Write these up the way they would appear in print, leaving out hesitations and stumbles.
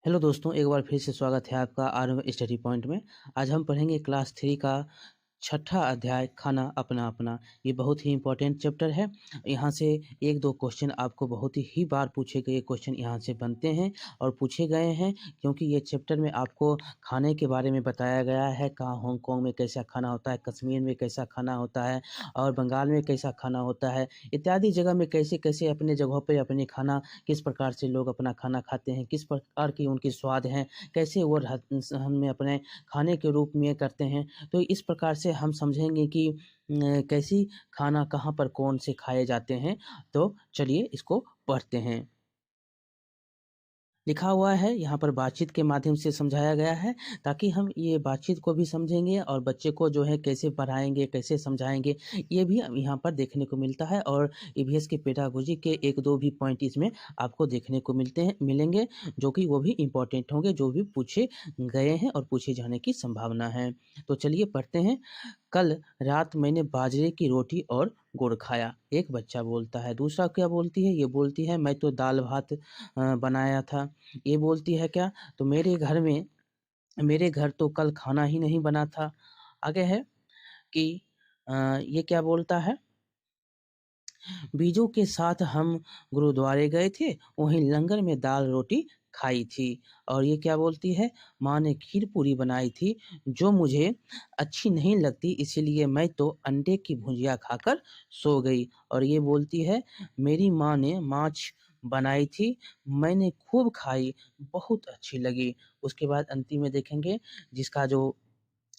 Hello दोस्तों, एक बार फिर से स्वागत है आपका आरंभ स्टडी पॉइंट में। आज हम पढ़ेंगे क्लास 3 का छठा अध्याय खाना अपना अपना। ये बहुत ही इम्पोर्टेंट चैप्टर है। यहाँ से 1-2 क्वेश्चन आपको बहुत ही बार पूछे गए क्वेश्चन यहाँ से बनते हैं और पूछे गए हैं, क्योंकि ये चैप्टर में आपको खाने के बारे में बताया गया है। कहाँ हांगकांग में कैसा खाना होता है, कश्मीर में कैसा खाना होता है और बंगाल में कैसा खाना होता है, इत्यादि जगह में कैसे-कैसे अपने जगहों पे अपने खाना किस प्रकार से लोग अपना खाना खाते हैं, किस प्रकार की उनकी स्वाद हैं, कैसे वो हमें अपने खाने के रूप में करते हैं। तो इस प्रकार से हम समझेंगे कि कैसी खाना कहाँ पर कौन से खाए जाते हैं। तो चलिए इसको पढ़ते हैं। लिखा हुआ है यहाँ पर बातचीत के माध्यम से समझाया गया है, ताकि हम ये बातचीत को भी समझेंगे और बच्चे को जो है कैसे पढ़ाएँगे, कैसे समझाएँगे, ये भी यहाँ पर देखने को मिलता है। और ईवीएस के पेडागोजी के 1-2 भी पॉइंट इसमें आपको देखने को मिलेंगे, जो कि वो भी इम्पोर्टेंट होंगे, जो भी पूछे गए हैं और पूछे जाने की संभावना है। तो चलिए पढ़ते हैं। कल रात मैंने बाजरे की रोटी और गुड़ खाया। एक बच्चा बोलता है। दूसरा क्या बोलती है? ये बोलती है मैं तो दाल-भात बनाया था। ये बोलती है क्या? तो मेरे घर तो कल खाना ही नहीं बना था। आगे है कि ये क्या बोलता है? बीजू के साथ हम गुरुद्वारे गए थे, वहीं लंगर में दाल-रोटी खाई थी। और ये क्या बोलती है? माँ ने खीर-पूरी बनाई थी, जो मुझे अच्छी नहीं लगती, इसीलिए मैं तो अंडे की भुजिया खाकर सो गई। और ये बोलती है, मेरी माँ ने माछ बनाई थी, मैंने खूब खाई, बहुत अच्छी लगी। उसके बाद अंतिम में देखेंगे, जिसका जो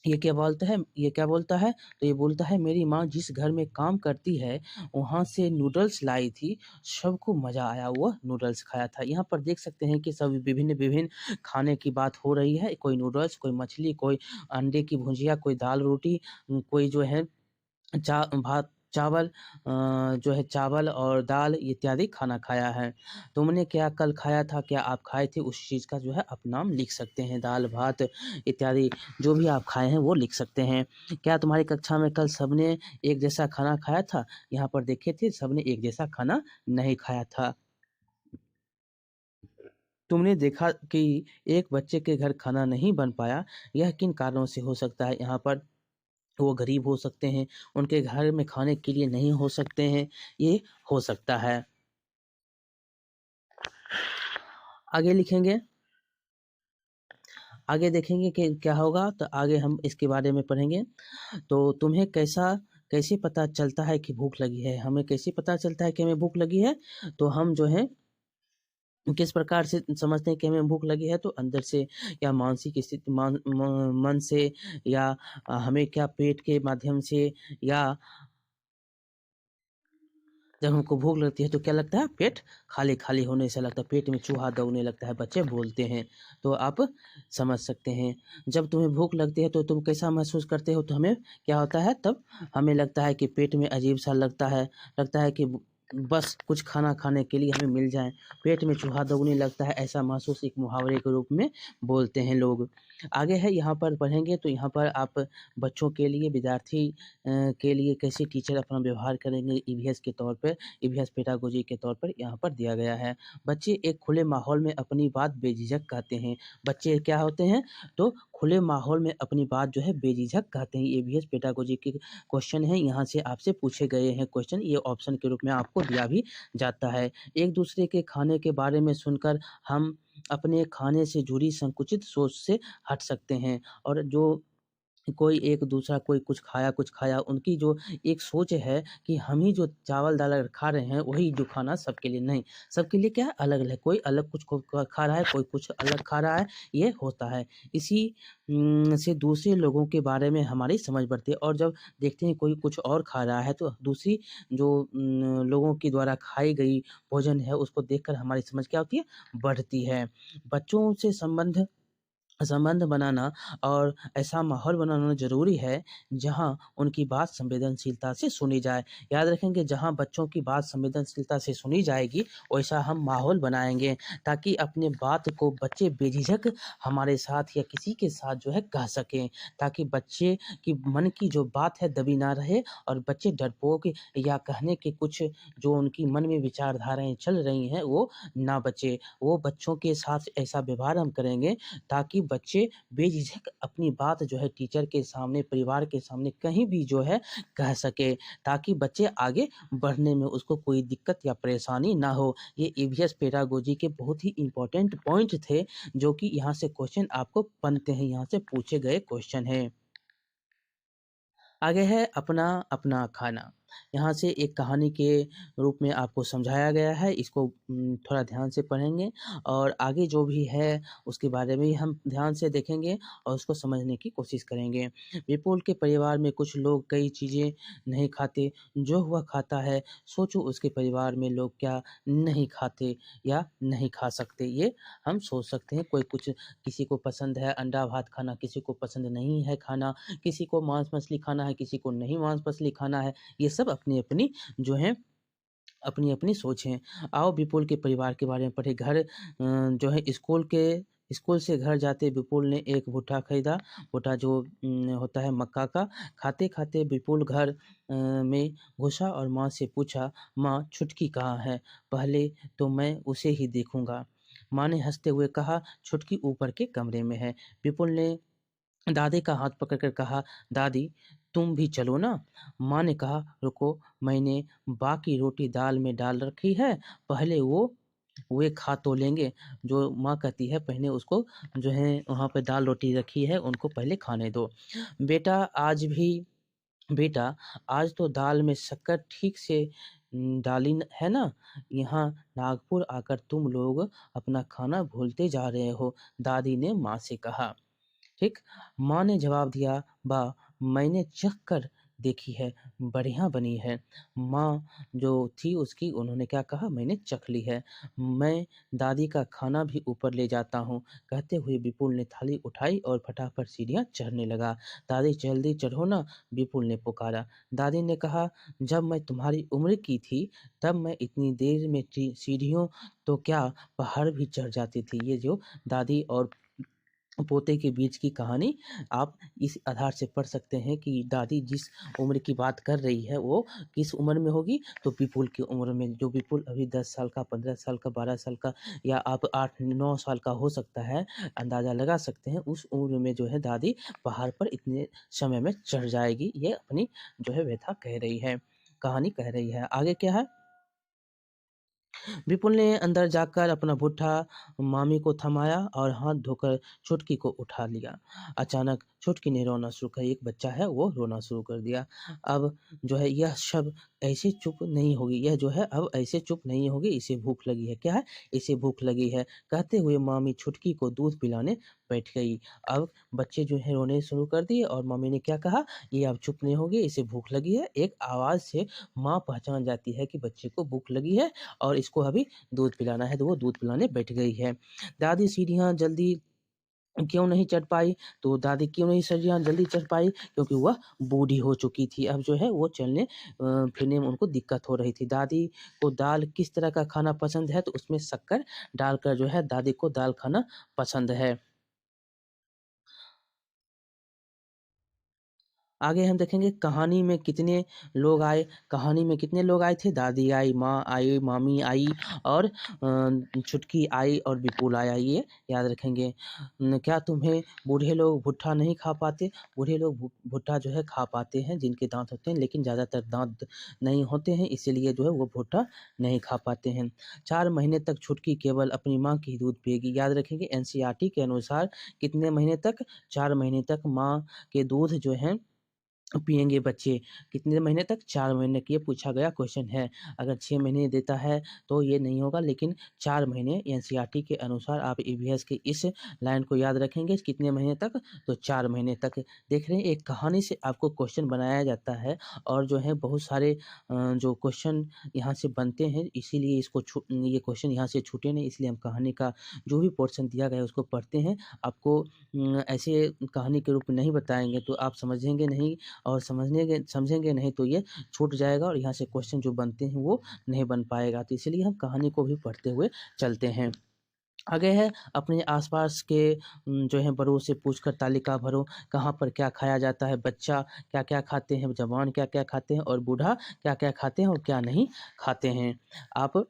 ये क्या बोलता है? तो ये बोलता है मेरी माँ जिस घर में काम करती है, वहाँ से नूडल्स लाई थी, सबको मज़ा आया, वह नूडल्स खाया था। यहाँ पर देख सकते हैं कि सब विभिन्न-विभिन्न खाने की बात हो रही है। कोई नूडल्स, कोई मछली, कोई अंडे की भुजिया, कोई दाल-रोटी, कोई जो है चावल जो है चावल और दाल इत्यादि खाना खाया है। तुमने क्या कल खाया था? क्या आप खाए थे? उस चीज़ का जो है आप नाम लिख सकते हैं। दाल-भात इत्यादि जो भी आप खाए हैं वो लिख सकते हैं। क्या तुम्हारी कक्षा में कल सबने एक जैसा खाना खाया था? यहाँ पर देखे थे सबने एक जैसा खाना नहीं खाया था। तुमने देखा कि एक बच्चे के घर खाना नहीं बन पाया, यह किन कारणों से हो सकता है? यहाँ पर वो गरीब हो सकते हैं, उनके घर में खाने के लिए नहीं हो सकते हैं, ये हो सकता है। आगे लिखेंगे, आगे देखेंगे कि क्या होगा, तो आगे हम इसके बारे में पढ़ेंगे। तो तुम्हें कैसे पता चलता है कि भूख लगी है? हमें कैसे पता चलता है कि हमें भूख लगी है? तो हम जो है किस प्रकार से समझते हैं कि हमें भूख लगी है? तो अंदर से या मानसिक स्थिति मन से, या हमें क्या पेट के माध्यम से, या जब हमको भूख लगती है तो क्या लगता है? पेट खाली-खाली होने से लगता है, पेट में चूहा दौड़ने लगता है, बच्चे बोलते हैं। तो आप समझ सकते हैं। जब तुम्हें भूख लगती है तो तुम कैसा महसूस करते हो? तो हमें क्या होता है तब? हमें लगता है कि पेट में अजीब-सा लगता है कि बस कुछ खाना खाने के लिए हमें मिल जाए। पेट में चूहा दौड़ने लगता है, ऐसा महसूस एक मुहावरे के रूप में बोलते हैं लोग। आगे है, यहाँ पर पढ़ेंगे तो यहाँ पर आप बच्चों के लिए, विद्यार्थी के लिए कैसे टीचर अपना व्यवहार करेंगे, ईवीएस के तौर पर, ईवीएस पेडागोजी के तौर पर यहाँ पर दिया गया है। बच्चे एक खुले माहौल में अपनी बात बेझिझक कहते हैं। बच्चे क्या होते हैं? तो खुले माहौल में अपनी बात जो है बेझिझक कहते हैं। ईवीएस पेडागोजी के क्वेश्चन है, यहाँ से आपसे पूछे गए हैं क्वेश्चन, ये ऑप्शन के रूप में आपको दिया भी जाता है। एक दूसरे के खाने के बारे में सुनकर हम अपने खाने से जुड़ी संकुचित सोच से हट सकते हैं। और जो कोई एक दूसरा कोई कुछ खाया, उनकी जो एक सोच है कि हम ही जो चावल-दाल अगर खा रहे हैं, वही जो खाना सबके लिए नहीं, सबके लिए क्या है अलग-अलग, कोई अलग कुछ खा रहा है, कोई कुछ अलग खा रहा है, ये होता है। इसी से दूसरे लोगों के बारे में हमारी समझ बढ़ती है, और जब देखते हैं कोई कुछ और खा रहा है, तो दूसरी जो लोगों के द्वारा खाई गई भोजन है, उसको देखकर हमारी समझ क्या होती है? बढ़ती है। बच्चों से संबंध संबंध बनाना और ऐसा माहौल बनाना ज़रूरी है, जहाँ उनकी बात संवेदनशीलता से सुनी जाए। याद रखेंगे जहाँ बच्चों की बात संवेदनशीलता से सुनी जाएगी, वैसा हम माहौल बनाएँगे ताकि अपने बात को बच्चे बेझिझक हमारे साथ या किसी के साथ जो है कह सकें, ताकि बच्चे की मन की जो बात है दबी ना रहे और बच्चे डरपोक या कहने के कुछ जो उनकी मन में विचारधाराएँ चल रही हैं, वो ना बचे। वो बच्चों के साथ ऐसा व्यवहार हम करेंगे ताकि बच्चे बेझिझक अपनी बात जो है टीचर के सामने, परिवार के सामने कहीं भी जो है कह सके, ताकि बच्चे आगे बढ़ने में उसको कोई दिक्कत या परेशानी ना हो। ये ईवीएस पेडागोजी के बहुत ही इम्पोर्टेंट पॉइंट थे, जो कि यहाँ से क्वेश्चन आपको बनते हैं, यहाँ से पूछे गए क्वेश्चन हैं। आगे है अपना अपना खाना। यहाँ से एक कहानी के रूप में आपको समझाया गया है, इसको थोड़ा ध्यान से पढ़ेंगे और आगे जो भी है उसके बारे में ही हम ध्यान से देखेंगे और उसको समझने की कोशिश करेंगे। विपुल के परिवार में कुछ लोग कई चीज़ें नहीं खाते, जो वह खाता है, सोचो उसके परिवार में लोग क्या नहीं खाते या नहीं खा सकते, ये हम सोच सकते हैं। कोई कुछ किसी को पसंद है अंडा भात खाना, किसी को पसंद नहीं है खाना, किसी को मांस मछली खाना है, किसी को नहीं मांस मछली खाना है। ये सब अपनी-अपनी जो है अपनी-अपनी सोच है। आओ विपुल के परिवार के बारे में पढ़ें। घर जो है स्कूल से घर जाते विपुल ने एक भुट्टा खरीदा। भुट्टा जो होता है मक्का का। खाते-खाते विपुल घर में घुसा और माँ से पूछा, "माँ छुटकी कहाँ है? पहले तो मैं उसे ही देखूँगा।" माँ ने हँसते हुए कहा, "छुटकी ऊपर के कमरे में है।" विपुल ने दादी का हाथ पकड़कर कहा, "दादी, तुम भी चलो ना।" माँ ने कहा, "रुको, मैंने बाकी रोटी दाल में डाल रखी है, पहले वे खा तो लेंगे।" जो माँ कहती है, "पहले उसको जो है वहाँ पे दाल रोटी रखी है, उनको पहले खाने दो। बेटा आज भी बेटा, आज तो दाल में शक्कर ठीक से डाली है ना? यहाँ नागपुर आकर तुम लोग अपना खाना भूलते जा रहे हो।" दादी ने माँ से कहा। ठीक? माँ ने जवाब दिया, "वाह! मैंने चख कर देखी है, बढ़िया बनी है।" माँ जो थी उसकी उन्होंने क्या कहा, "मैंने चख ली है। मैं दादी का खाना भी ऊपर ले जाता हूँ।" कहते हुए विपुल ने थाली उठाई और फटाफट सीढ़ियाँ चढ़ने लगा। "दादी जल्दी चढ़ो ना," विपुल ने पुकारा। दादी ने कहा, "जब मैं तुम्हारी उम्र की थी, तब मैं इतनी देर में सीढ़ियों तो क्या पहाड़ भी चढ़ जाती थी।" ये जो दादी और पोते के बीच की कहानी आप इस आधार से पढ़ सकते हैं कि दादी जिस उम्र की बात कर रही है वो किस उम्र में होगी, तो विपुल की उम्र में। जो विपुल अभी 10 साल का, 15 साल का, 12 साल का या आप 8-9 साल का हो सकता है, अंदाज़ा लगा सकते हैं उस उम्र में जो है दादी पहाड़ पर इतने समय में चढ़ जाएगी। ये अपनी जो है व्यथा कह रही है, कहानी कह रही है। आगे क्या है? विपुल ने अंदर जाकर अपना भुट्टा मामी को थमाया और हाथ धोकर छुटकी को उठा लिया। अचानक छुटकी ने रोना शुरू कर एक बच्चा है वो रोना शुरू कर दिया। अब जो है यह सब ऐसे चुप नहीं होगी, यह जो है अब ऐसे चुप नहीं होगी, इसे भूख लगी है। क्या है? इसे भूख लगी है। कहते हुए मामी छुटकी को दूध पिलाने बैठ गई। अब बच्चे जो है रोने शुरू कर दिए और मम्मी ने क्या कहा, ये अब चुप नहीं होगी, इसे भूख लगी है। एक आवाज़ से माँ पहचान जाती है कि बच्चे को भूख लगी है और इसको अभी दूध पिलाना है, तो वो दूध पिलाने बैठ गई है। दादी सीढ़ियाँ जल्दी क्यों नहीं चढ़ पाई? तो दादी क्यों नहीं सीढ़ियाँ जल्दी चढ़ पाई? क्योंकि वह बूढ़ी हो चुकी थी। अब जो है वो चलने फिरने में उनको दिक्कत हो रही थी। दादी को दाल किस तरह का खाना पसंद है? तो उसमें शक्कर डालकर जो है दादी को दाल खाना पसंद है। आगे हम देखेंगे कहानी में कितने लोग आए। कहानी में कितने लोग आए थे? दादी आई, माँ आई, मामी आई और छुटकी आई और विपुल आया, ये याद रखेंगे। क्या तुम्हें बूढ़े लोग भुट्टा नहीं खा पाते? बूढ़े लोग भुट्टा जो है खा पाते हैं, जिनके दाँत होते हैं, लेकिन ज़्यादातर दाँत नहीं होते हैं, इसीलिए जो है वो भुट्टा नहीं खा पाते हैं। 4 महीने तक छुटकी केवल अपनी माँ की दूध पिएगी। याद रखेंगे एनसीईआरटी के अनुसार कितने महीने तक? 4 महीने तक माँ के दूध जो हैं पिएँगे बच्चे कितने महीने तक? 4 महीने के, ये पूछा गया क्वेश्चन है। अगर 6 महीने देता है तो ये नहीं होगा, लेकिन 4 महीने एनसीईआरटी के अनुसार आप ईवीएस के इस लाइन को याद रखेंगे कितने महीने तक? तो 4 महीने तक। देख रहे हैं एक कहानी से आपको क्वेश्चन बनाया जाता है और जो है बहुत सारे जो क्वेश्चन यहाँ से बनते हैं, इसीलिए ये क्वेश्चन यहाँ से छूटे नहीं, इसलिए हम कहानी का जो भी पोर्शन दिया गया है उसको पढ़ते हैं। आपको ऐसे कहानी के रूप में नहीं बताएँगे तो आप समझेंगे नहीं, और समझेंगे नहीं तो ये छूट जाएगा और यहाँ से क्वेश्चन जो बनते हैं वो नहीं बन पाएगा। तो इसीलिए हम कहानी को भी पढ़ते हुए चलते हैं। आगे है अपने आस-पास के जो है बड़ों से पूछकर तालिका भरो, कहाँ पर क्या खाया जाता है, बच्चा क्या-क्या खाते हैं, जवान क्या-क्या खाते हैं और बूढ़ा क्या-क्या खाते हैं और क्या नहीं खाते हैं। आप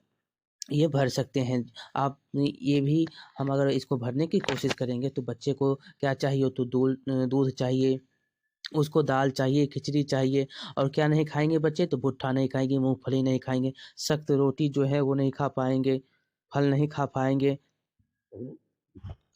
ये भर सकते हैं। आप ये भी हम अगर इसको भरने की कोशिश करेंगे तो बच्चे को क्या चाहिए, तो दूध चाहिए, उसको दाल चाहिए, खिचड़ी चाहिए, और क्या नहीं खाएँगे बच्चे, तो भुट्टा नहीं खाएँगे, मूँगफली नहीं खाएँगे, सख्त रोटी जो है वो नहीं खा पाएँगे, फल नहीं खा पाएँगे।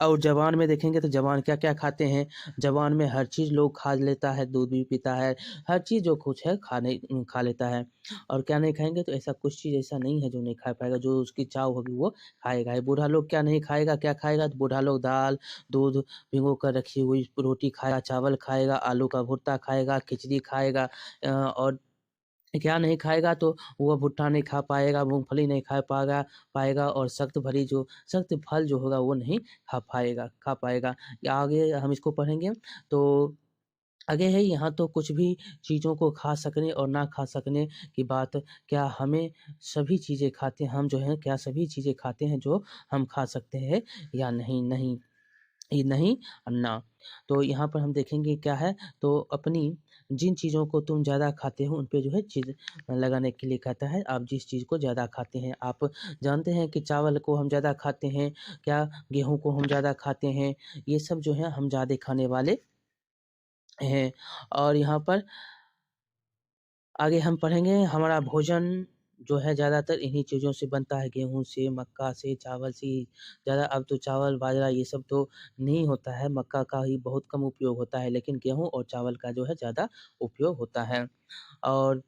और जवान में देखेंगे तो जवान क्या-क्या खाते हैं, जवान में हर चीज़ लोग खा लेता है, दूध भी पीता है, हर चीज़ जो कुछ है खा लेता है। और क्या नहीं खाएँगे, तो ऐसा कुछ चीज़ ऐसा नहीं है जो नहीं खा पाएगा, जो उसकी चाह होगी वो खाएगा ही। बूढ़ा लोग क्या नहीं खाएगा, क्या खाएगा, तो बूढ़ा लोग दाल, दूध भिगो कर रखी हुई रोटी खाएगा, चावल खाएगा, आलू का भुर्ता खाएगा, खिचड़ी खाएगा, और क्या नहीं खाएगा, तो वो भुट्टा नहीं खा पाएगा, मूँगफली नहीं खा पाएगा और सख्त फल जो होगा वो नहीं खा पाएगा। या आगे हम इसको पढ़ेंगे तो आगे है यहाँ तो कुछ भी चीज़ों को खा सकने और ना खा सकने की बात, क्या हमें सभी चीज़ें खाते हैं, हम जो हैं क्या सभी चीज़ें खाते हैं जो हम खा सकते हैं या नहीं? नहीं। ये नहीं और ना। तो यहाँ पर हम देखेंगे क्या है, तो अपनी जिन चीज़ों को तुम ज़्यादा खाते हो उन पे जो है चीज़ लगाने के लिए कहता है। आप जिस चीज़ को ज़्यादा खाते हैं, आप जानते हैं कि चावल को हम ज़्यादा खाते हैं, क्या गेहूँ को हम ज़्यादा खाते हैं, ये सब जो है हम ज़्यादा खाने वाले हैं। और यहाँ पर आगे हम पढ़ेंगे हमारा भोजन जो है ज़्यादातर इन्हीं चीज़ों से बनता है, गेहूँ से, मक्का से, चावल से ही ज़्यादा। अब तो चावल, बाजरा ये सब तो नहीं होता है, मक्का का ही बहुत कम उपयोग होता है, लेकिन गेहूँ और चावल का जो है ज़्यादा उपयोग होता है। और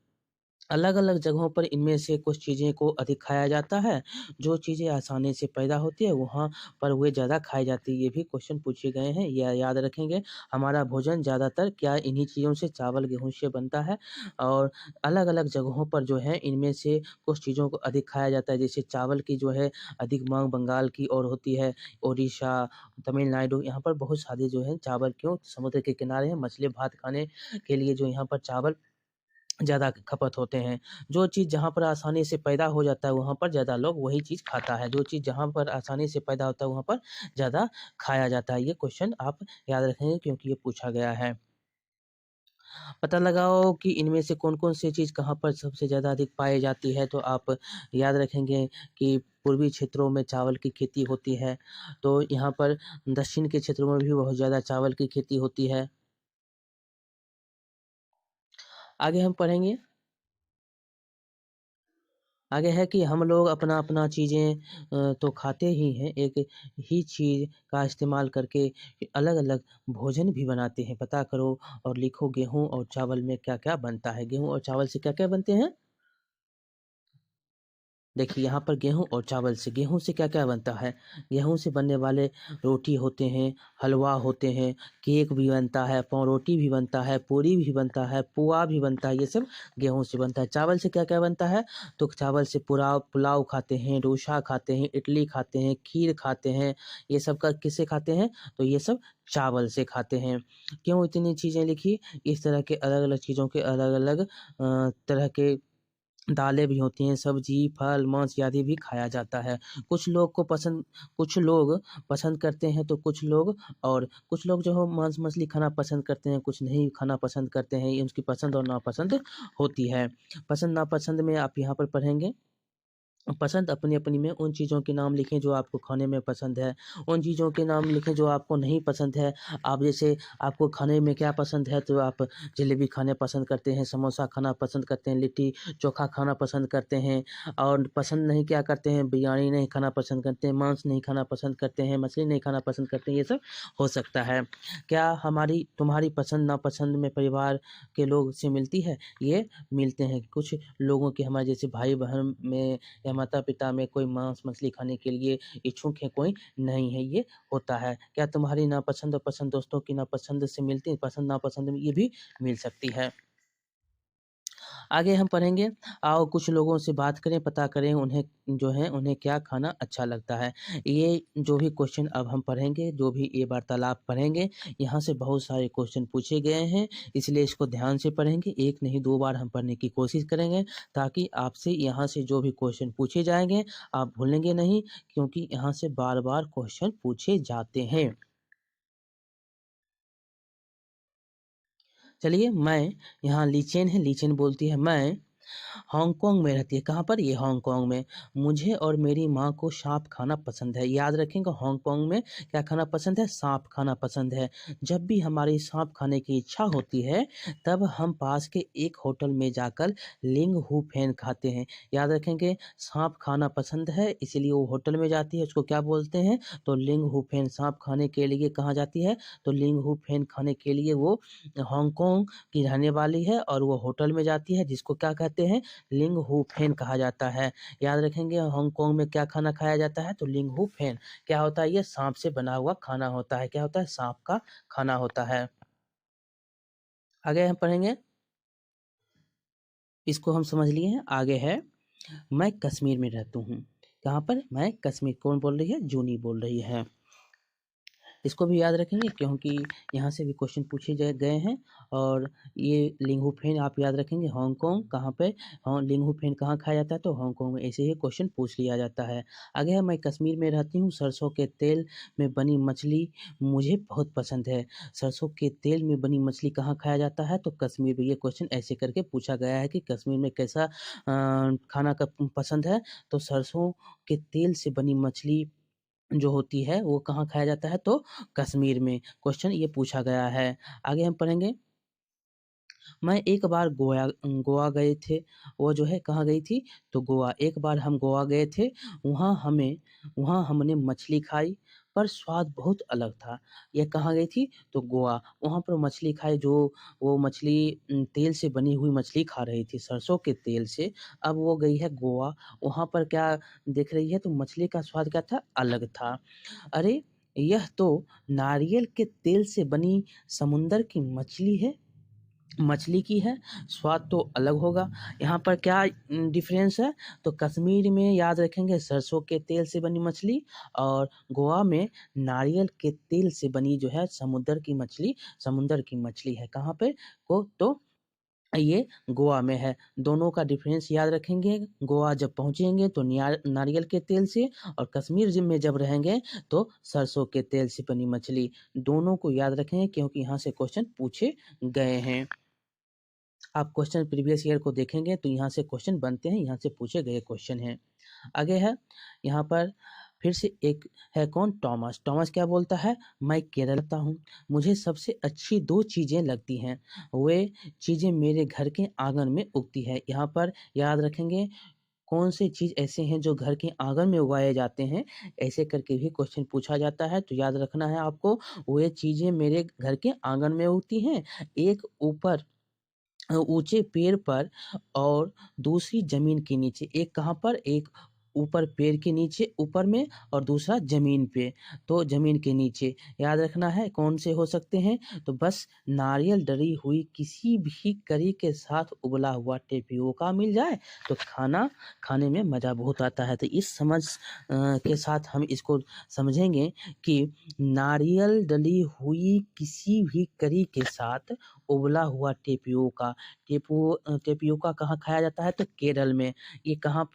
अलग-अलग जगहों पर इनमें से कुछ चीज़ें को अधिक खाया जाता है, जो चीज़ें आसानी से पैदा होती है वहाँ पर वे ज़्यादा खाई जाती है। ये भी क्वेश्चन पूछे गए हैं, या याद रखेंगे। हमारा भोजन ज़्यादातर क्या इन्हीं चीज़ों से, चावल, गेहूँ से बनता है, और अलग-अलग जगहों पर जो है इनमें से कुछ चीज़ों को अधिक खाया जाता है। जैसे चावल की जो है अधिक माँग बंगाल की ओर होती है, ओडिशा, तमिलनाडु, यहाँ पर बहुत सारे जो है चावल, क्यों? समुद्र के किनारे हैं, मछली भात खाने के लिए जो यहाँ पर चावल ज़्यादा खपत होते हैं। जो चीज़ जहाँ पर आसानी से पैदा हो जाता है, वहाँ पर ज़्यादा लोग वही चीज़ खाता है। जो चीज़ जहाँ पर आसानी से पैदा होता है, वहाँ पर ज़्यादा खाया जाता है। ये क्वेश्चन आप याद रखेंगे क्योंकि ये पूछा गया है। पता लगाओ कि इनमें से कौन-कौन सी चीज़ कहाँ पर सबसे ज़्यादा अधिक पाई जाती है, तो आप याद रखेंगे कि पूर्वी क्षेत्रों में चावल की खेती होती है। तो यहाँ पर दक्षिण के क्षेत्रों में भी बहुत ज़्यादा चावल की खेती होती है। आगे हम पढ़ेंगे आगे है कि हम लोग अपना-अपना चीज़ें तो खाते ही हैं, एक ही चीज़ का इस्तेमाल करके अलग-अलग भोजन भी बनाते हैं। पता करो और लिखो गेहूँ और चावल में क्या-क्या बनता है? गेहूँ और चावल से क्या-क्या बनते हैं? देखिए यहाँ पर गेहूँ से क्या-क्या बनता है? गेहूँ से बनने वाले रोटी होते हैं, हलवा होते हैं, केक भी बनता है, पाव-रोटी भी बनता है, पूरी भी बनता है, पुआ भी बनता है, ये सब गेहूँ से बनता है। चावल से क्या-क्या बनता है? तो चावल से पुलाव खाते हैं, डोसा खाते हैं, इडली खाते हैं, खीर खाते हैं, ये सब का किससे खाते हैं? तो ये सब चावल से खाते हैं। क्यों इतनी चीज़ें लिखी? इस तरह के अलग-अलग चीज़ों के अलग-अलग तरह के दालें भी होती हैं, सब्ज़ी, फल, मांस आदि भी खाया जाता है। कुछ लोग पसंद करते हैं, तो कुछ लोग जो है मांस मछली खाना पसंद करते हैं, कुछ नहीं खाना पसंद करते हैं। ये उनकी पसंद और नापसंद होती है। पसंद नापसंद में आप यहाँ पर पढ़ेंगे पसंद अपनी-अपनी में उन चीज़ों के नाम लिखें जो आपको खाने में पसंद है, उन चीज़ों के नाम लिखें जो आपको नहीं पसंद है। आप जैसे आपको खाने में क्या पसंद है तो आप जलेबी खाने पसंद करते हैं, समोसा खाना पसंद करते हैं, लिट्टी-चोखा खाना पसंद करते हैं और पसंद नहीं क्या करते हैं, बिरयानी नहीं खाना पसंद करते हैं, मांस नहीं खाना पसंद करते हैं, मछली नहीं खाना पसंद करते हैं, ये सब हो सकता है। क्या हमारी तुम्हारी पसंद नापसंद में परिवार के लोग से मिलती है? ये मिलते हैं। कुछ लोगों के हमारे जैसे भाई-बहन में या माता-पिता में कोई मांस-मछली खाने के लिए इच्छुक है, कोई नहीं है, ये होता है। क्या तुम्हारी नापसंद और पसंद दोस्तों की नापसंद से मिलती है? पसंद-नापसंद में ये भी मिल सकती है। आगे हम पढ़ेंगे, आओ कुछ लोगों से बात करें, पता करें उन्हें जो है उन्हें क्या खाना अच्छा लगता है। ये जो भी क्वेश्चन अब हम पढ़ेंगे, जो भी ये वार्तालाप पढ़ेंगे, यहाँ से बहुत सारे क्वेश्चन पूछे गए हैं, इसलिए इसको ध्यान से पढ़ेंगे। 1 नहीं 2 बार हम पढ़ने की कोशिश करेंगे ताकि आपसे यहाँ से जो भी क्वेश्चन पूछे जाएँगे, आप भूलेंगे नहीं क्योंकि यहाँ से बार-बार क्वेश्चन पूछे जाते हैं। चलिए मैं यहाँ लीचेन है, लीचेन बोलती है मैं हांगकांग में रहती है। कहाँ पर? ये हांगकांग में। मुझे और मेरी माँ को साँप खाना पसंद है। याद रखेंगे हांगकांग में क्या खाना पसंद है? साँप खाना पसंद है। जब भी हमारी साँप खाने की इच्छा होती है, तब हम पास के एक होटल में जाकर लिंग हू फेन खाते हैं। याद रखेंगे साँप खाना पसंद है इसलिए वो होटल में जाती है। उसको क्या बोलते हैं? तो लिंग हू फेन। साँप खाने के लिए कहाँ जाती है? तो लिंग हू फेन खाने के लिए वो हांगकांग की रहने वाली है और वो होटल में जाती है जिसको क्या कहते हैं? लिंग हू फेन कहा जाता है। याद रखेंगे हांगकांग में क्या खाना खाया जाता है? तो लिंग हू फेन। क्या होता है? ये साँप से बना हुआ खाना होता है। क्या होता है? साँप का खाना होता है। आगे हम पढ़ेंगे, इसको हम समझ लिए हैं। आगे है, मैं कश्मीर में रहती हूँ। कहाँ पर? मैं कश्मीर। कौन बोल रही है? जूनी बोल रही है। इसको भी याद रखेंगे क्योंकि यहाँ से भी क्वेश्चन पूछे गए हैं और ये लिंगहू फेन आप याद रखेंगे हांगकांग कहाँ पे हाँ लिंगहू फेन कहाँ खाया जाता है तो हांगकांग में ऐसे ही क्वेश्चन पूछ लिया जाता है। आगे है, मैं कश्मीर में रहती हूँ, सरसों के तेल में बनी मछली मुझे बहुत पसंद है। सरसों के तेल में बनी मछली कहाँ खाया जाता है तो कश्मीर में। ये क्वेश्चन ऐसे करके पूछा गया है कि कश्मीर में कैसा खाना का पसंद है तो सरसों के तेल से बनी मछली जो होती है वो कहाँ खाया जाता है तो कश्मीर में। क्वेश्चन ये पूछा गया है। आगे हम पढ़ेंगे, मैं एक बार गोवा गए थे। वो जो है कहाँ गई थी? तो गोवा। एक बार हम गोवा गए थे, वहाँ हमने मछली खाई पर स्वाद बहुत अलग था। ये कहाँ गई थी? तो गोवा। वहाँ पर मछली खाई जो वो मछली तेल से बनी हुई मछली खा रही थी, सरसों के तेल से। अब वो गई है गोवा, वहाँ पर क्या देख रही है तो मछली का स्वाद क्या था? अलग था। अरे! यह तो नारियल के तेल से बनी समुंदर की मछली की है, स्वाद तो अलग होगा। यहाँ पर क्या डिफ़रेंस है? तो कश्मीर में याद रखेंगे सरसों के तेल से बनी मछली और गोवा में नारियल के तेल से बनी जो है समुद्र की मछली है। कहाँ पे? तो ये गोवा में है। दोनों का डिफ़रेंस याद रखेंगे। गोवा जब पहुँचेंगे तो नारियल के तेल से और कश्मीर में जब रहेंगे तो सरसों के तेल से बनी मछली। दोनों को याद रखेंगे क्योंकि यहाँ से क्वेश्चन पूछे गए हैं। आप क्वेश्चन प्रीवियस ईयर को देखेंगे तो यहाँ से क्वेश्चन बनते हैं, यहाँ से पूछे गए क्वेश्चन हैं। आगे है, यहाँ पर फिर से एक है कौन? टॉमस। टॉमस क्या बोलता है? मैं केरल रहता हूँ। मुझे सबसे अच्छी 2 चीज़ें लगती हैं। वे चीज़ें मेरे घर के आँगन में उगती है। यहाँ पर याद रखेंगे कौन सी चीज़ ऐसे हैं जो घर के आँगन में उगाए जाते हैं, ऐसे करके भी क्वेश्चन पूछा जाता है। तो याद रखना है आपको, वे चीज़ें मेरे घर के आँगन में उगती हैं। एक ऊपर ऊँचे पेड़ पर और दूसरी ज़मीन के नीचे। एक कहाँ पर? एक ऊपर पेड़ के नीचे ऊपर में और दूसरा ज़मीन पे, तो ज़मीन के नीचे। याद रखना है कौन से हो सकते हैं? तो बस नारियल डली हुई किसी भी करी के साथ उबला हुआ टेपियोका मिल जाए, तो खाने में मज़ा बहुत आता है। तो इस समझ के साथ हम इसको समझेंगे कि नारियल डली हुई किसी भी करी के साथ उबला हुआ टेपियोका। टेपियोका कहाँ खाया जाता है? तो केरल में। ये कहाँ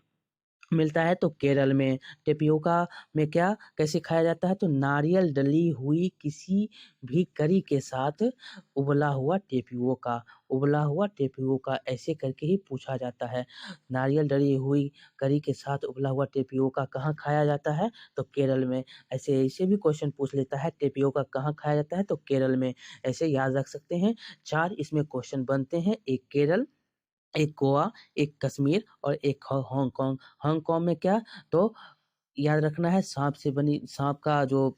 मिलता है तो केरल में। टेपियोका में क्या कैसे खाया जाता है तो नारियल डली हुई किसी भी करी के साथ उबला हुआ टेपियोका ऐसे करके ही पूछा जाता है। नारियल डली हुई करी के साथ उबला हुआ टेपियोका कहाँ खाया जाता है तो केरल में। ऐसे ऐसे भी क्वेश्चन पूछ लेता है टेपियोका कहाँ खाया जाता है तो केरल में। ऐसे याद रख सकते हैं। 4 इसमें क्वेश्चन बनते हैं, एक केरल, एक गोवा, एक कश्मीर और एक हांगकांग। हांगकांग में क्या तो याद रखना है सांप का जो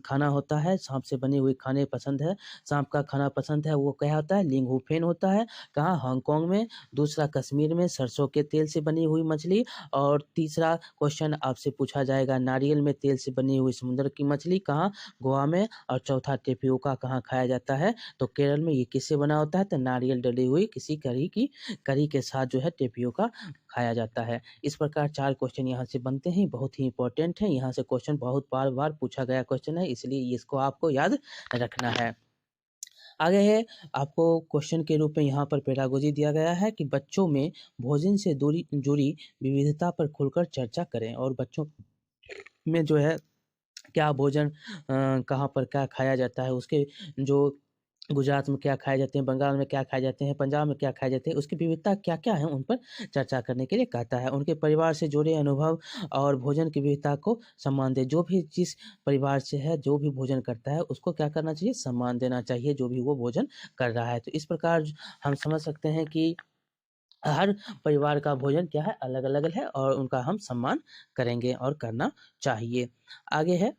खाना होता है, सांप से बने हुए खाने पसंद है, सांप का खाना पसंद है वो क्या होता है लिंगुफेन होता है। कहाँ हांगकांग में। दूसरा कश्मीर में सरसों के तेल से बनी हुई मछली। और तीसरा क्वेश्चन आपसे पूछा जाएगा नारियल में तेल से बनी हुई समुद्र की मछली कहाँ गोवा में। और चौथा टेपियोका कहाँ खाया जाता है तो केरल में। ये किससे बना होता है तो नारियल डली हुई किसी करी के साथ जो है टेपियोका खाया जाता है। इस प्रकार 4 क्वेश्चन यहाँ से बनते हैं, बहुत ही इंपॉर्टेंट है। यहाँ से क्वेश्चन बहुत बार पूछा गया क्वेश्चन है, इसलिए इसको आपको याद रखना है। आगे है आपको क्वेश्चन के रूप में यहाँ पर पेडागोजी दिया गया है कि बच्चों में भोजन से जुड़ी विविधता पर खुलकर चर्चा करें। और बच्चों में जो है क्या भोजन कहाँ पर क्या खाया जाता है, उसके जो गुजरात में क्या खाए जाते हैं, बंगाल में क्या खाए जाते हैं, पंजाब में क्या खाए जाते हैं, उसकी विविधता क्या-क्या है, उन पर चर्चा करने के लिए कहता है। उनके परिवार से जुड़े अनुभव और भोजन की विविधता को सम्मान दें। जो भी जिस परिवार से है, जो भी भोजन करता है, उसको क्या करना चाहिए? सम्मान देना चाहिए, जो भी वो भोजन कर रहा है। तो इस प्रकार हम समझ सकते हैं कि हर परिवार का भोजन क्या है? अलग-अलग है और उनका हम सम्मान करेंगे और करना चाहिए। आगे है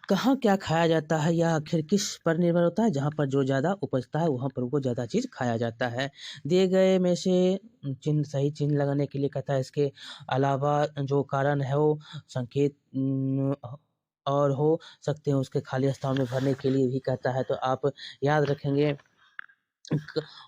कहाँ क्या खाया जाता है या आखिर किस पर निर्भर होता है? जहाँ पर जो ज़्यादा उपजता है वहाँ पर वो ज़्यादा चीज़ खाया जाता है। दिए गए में से सही चिन्ह लगाने के लिए कहता है। इसके अलावा जो कारण है वो संकेत और हो सकते हैं उसके खाली स्थान में भरने के लिए भी कहता है। तो आप याद रखेंगे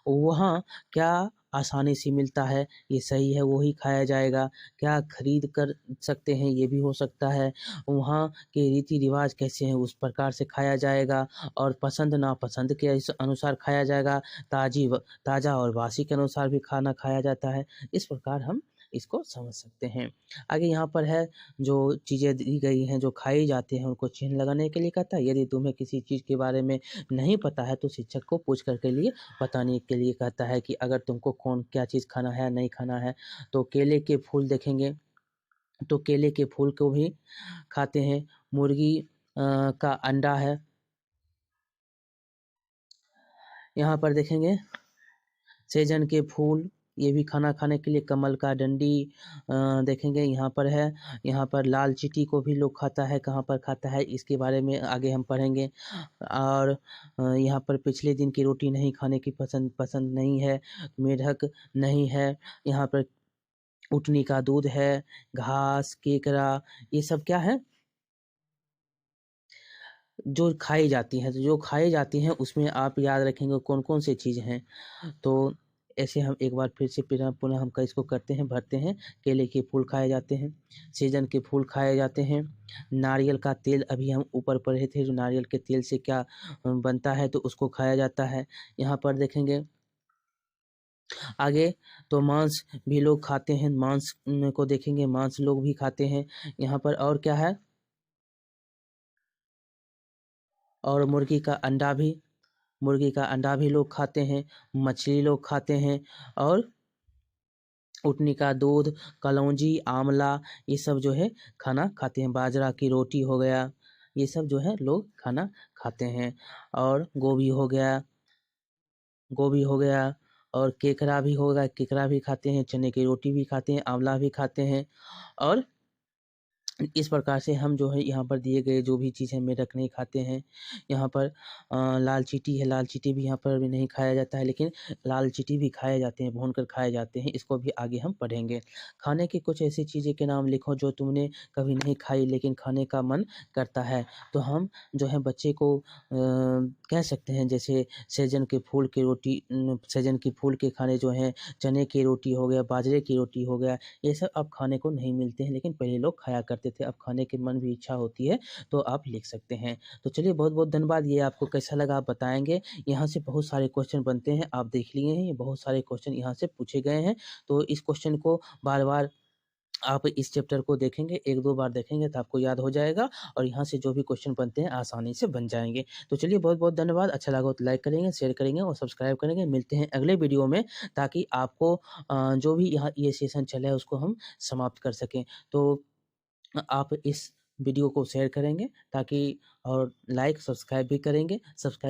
वहाँ क्या आसानी से मिलता है, ये सही है वो ही खाया जाएगा। क्या खरीद कर सकते हैं, ये भी हो सकता है। वहाँ के रीति-रिवाज कैसे हैं, उस प्रकार से खाया जाएगा। और पसंद-नापसंद के अनुसार खाया जाएगा। ताज़ा और बासी के अनुसार भी खाना खाया जाता है। इस प्रकार हम इसको समझ सकते हैं। आगे यहाँ पर है जो चीज़ें दी गई हैं, जो खाई जाती हैं, उनको चिन्ह लगाने के लिए कहता है। यदि तुम्हें किसी चीज़ के बारे में नहीं पता है, तो शिक्षक को पूछ कर के लिए बताने के लिए कहता है कि अगर तुमको कौन क्या चीज़ खाना है, नहीं खाना है। तो केले के फूल देखेंगे, तो केले के फूल को भी खाते हैं। मुर्गी का अंडा है। यहाँ पर देखेंगे सहजन के फूल, ये भी खाना खाने के लिए। कमल का डंडी देखेंगे यहाँ पर है। यहाँ पर लाल चींटी को भी लोग खाता है, कहाँ पर खाता है इसके बारे में आगे हम पढ़ेंगे। और यहाँ पर पिछले दिन की रोटी नहीं खाने की पसंद नहीं है। मेढक नहीं है। यहाँ पर उटनी का दूध है, घास, केकड़ा, ये सब क्या है? जो खाई जाती हैं। तो जो खाई जाती हैं उसमें आप याद रखेंगे कौन-कौन सी चीज़ हैं। तो ऐसे हम एक बार फिर से पुनः हम इसको करते हैं, भरते हैं। केले के फूल खाए जाते हैं, सेजन के फूल खाए जाते हैं, नारियल का तेल अभी हम ऊपर पढ़े थे, जो नारियल के तेल से क्या बनता है तो उसको खाया जाता है। यहाँ पर देखेंगे आगे तो मांस भी लोग खाते हैं, मांस को देखेंगे, मांस लोग भी खाते हैं। यहाँ पर और क्या है? और मुर्गी का अंडा भी लोग खाते हैं, मछली लोग खाते हैं। और उटनी का दूध, कलौंजी, आंवला, ये सब जो है खाना खाते हैं। बाजरा की रोटी हो गया, ये सब जो है लोग खाना खाते हैं। और गोभी हो गया और केकड़ा भी खाते हैं, चने की रोटी भी खाते हैं, आंवला भी खाते हैं। और इस प्रकार से हम जो है यहाँ पर दिए गए जो भी चीज़ है मेढक नहीं खाते हैं। यहाँ पर लाल चींटी है, लाल चींटी भी यहाँ पर भी नहीं खाया जाता है, लेकिन लाल चींटी भी खाए जाते हैं, भूनकर खाए जाते हैं। इसको भी आगे हम पढ़ेंगे। खाने की कुछ ऐसी चीज़ें के नाम लिखो जो तुमने कभी नहीं खाई लेकिन खाने का मन करता है। तो हम जो है बच्चे को कह सकते हैं जैसे सहजन के फूल के खाने जो हैं, चने की रोटी हो गया, बाजरे की रोटी हो गया, ये सब अब खाने को नहीं मिलते हैं, लेकिन पहले लोग खाया करते खाते थे, अब खाने की मन भी इच्छा होती है, तो आप लिख सकते हैं। तो चलिए बहुत-बहुत धन्यवाद। ये आपको कैसा लगा आप बताएँगे। यहाँ से बहुत सारे क्वेश्चन बनते हैं, आप देख लिए हैं, ये बहुत सारे क्वेश्चन यहाँ से पूछे गए हैं। तो इस क्वेश्चन को बार-बार आप इस चैप्टर को देखेंगे, 1-2 बार देखेंगे तो आपको याद हो जाएगा और यहाँ से जो भी क्वेश्चन बनते हैं आसानी से बन जाएँगे। तो चलिए बहुत-बहुत धन्यवाद। अच्छा लगा हो तो लाइक करेंगे, शेयर करेंगे और सब्सक्राइब करेंगे। मिलते हैं अगले वीडियो में ताकि आपको जो भी यहाँ ये सेशन चला है उसको हम समाप्त कर सकें। तो आप इस वीडियो को शेयर करेंगे ताकि और लाइक सब्सक्राइब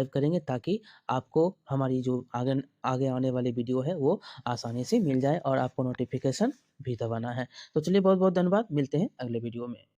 करेंगे ताकि आपको हमारी जो आगे आगे आने वाली वीडियो है वो आसानी से मिल जाए और आपको नोटिफ़िकेशन भी दबाना है। तो चलिए बहुत-बहुत धन्यवाद, मिलते हैं अगले वीडियो में।